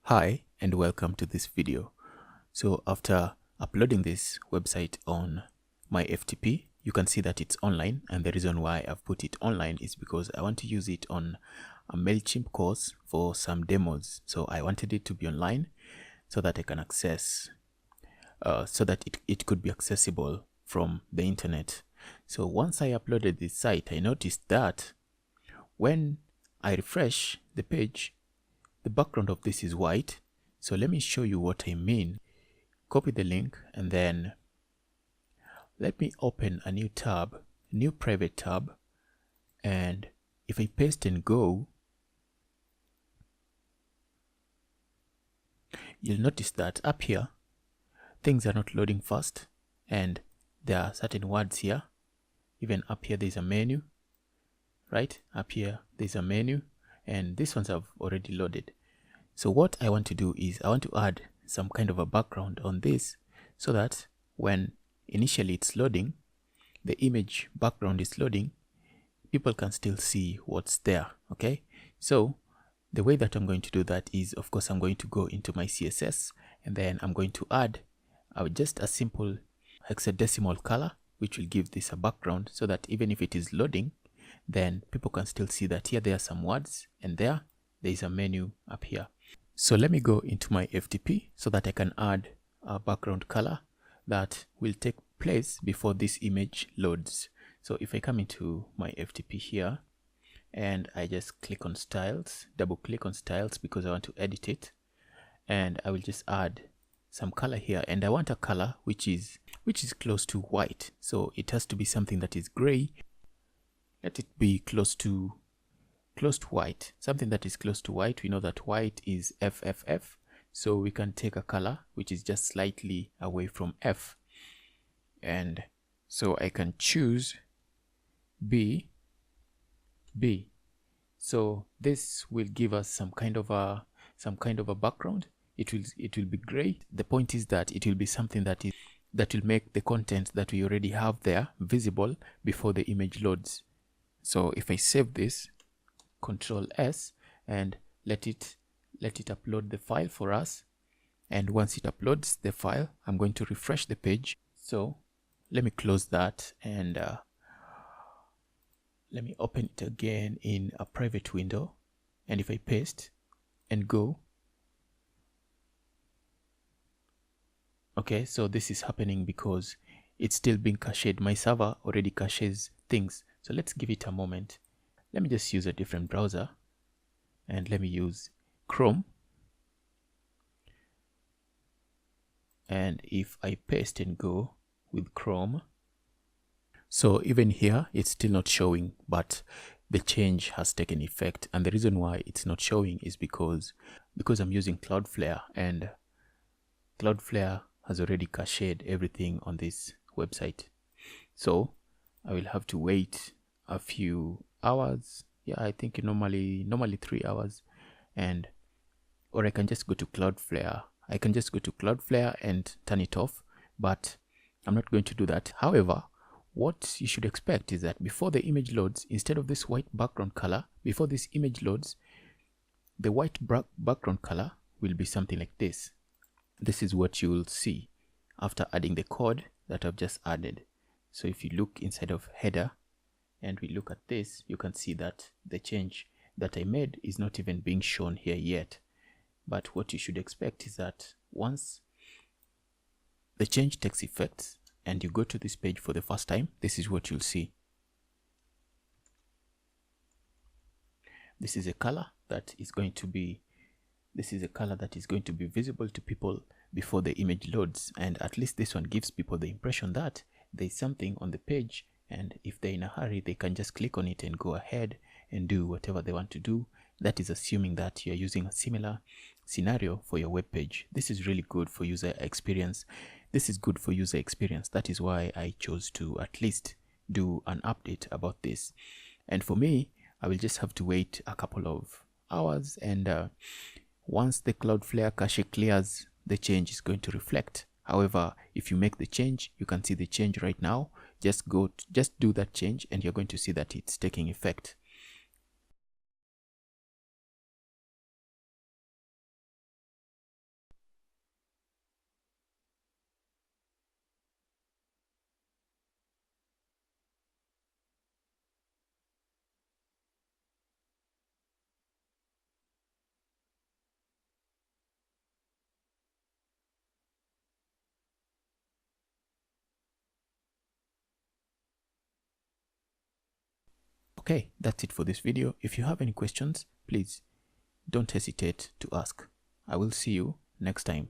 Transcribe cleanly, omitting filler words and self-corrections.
Hi and welcome to this video. So after uploading this website on my FTP, you can see that it's online, and the reason why I've put it online is because I want to use it on a MailChimp course for some demos. So I wanted it to be online so that I can access, so that it could be accessible from the internet. So once I uploaded this site, I noticed that when I refresh the page, the background of this is white. So let me show you what I mean. Copy the link and then let me open a new tab, new private tab. And if I paste and go, you'll notice that up here, things are not loading fast. And there are certain words here. Even up here, there's a menu, right? Up here, there's a menu, and these ones have already loaded. So what I want to do is I want to add some kind of a background on this so that when initially it's loading, the image background is loading, people can still see what's there. Okay, so the way that I'm going to do that is, of course, I'm going to go into my CSS and then I'm going to add just a simple hexadecimal color, which will give this a background so that even if it is loading, then people can still see that here there are some words and there is a menu up here. So let me go into my FTP so that I can add a background color that will take place before this image loads. So if I come into my FTP here and I just click on styles, double click on styles because I want to edit it, and I will just add some color here, and I want a color which is close to white. So it has to be something that is gray. Let it be close to white, something that is close to white. We know that white is FFF, so we can take a color which is just slightly away from F, and so I can choose B. So this will give us some kind of a background. It will be gray. The point is that it will be something that will make the content that we already have there visible before the image loads. So if I save this, Control S, and let it upload the file for us, and once it uploads the file, I'm going to refresh the page. So let me close that and let me open it again in a private window, and if I paste and go, okay, so this is happening because it's still being cached. My server already caches things, so let's give it a moment. Let me just use a different browser, and let me use Chrome. And if I paste and go with Chrome, so even here it's still not showing, but the change has taken effect. And the reason why it's not showing is because I'm using Cloudflare, and Cloudflare has already cached everything on this website. So I will have to wait a few hours. Yeah, I think normally 3 hours, and or I can just go to Cloudflare. I can just go to Cloudflare and turn it off, but I'm not going to do that. However, what you should expect is that before the image loads, instead of this white background color, before this image loads, the white background color will be something like this. This is what you will see after adding the code that I've just added. So if you look inside of header and we look at this, you can see that the change that I made is not even being shown here yet. But what you should expect is that once the change takes effect and you go to this page for the first time, this is what you'll see. This is a color that is going to be visible to people before the image loads, and at least this one gives people the impression that there's something on the page, and if they're in a hurry, they can just click on it and go ahead and do whatever they want to do. That is assuming that you're using a similar scenario for your web page. This is really good for user experience. That is why I chose to at least do an update about this. And for me, I will just have to wait a couple of hours, and once the Cloudflare cache clears, the change is going to reflect. However, if you make the change, you can see the change right now. Just do that change and you're going to see that it's taking effect. Okay, that's it for this video. If you have any questions, please don't hesitate to ask. I will see you next time.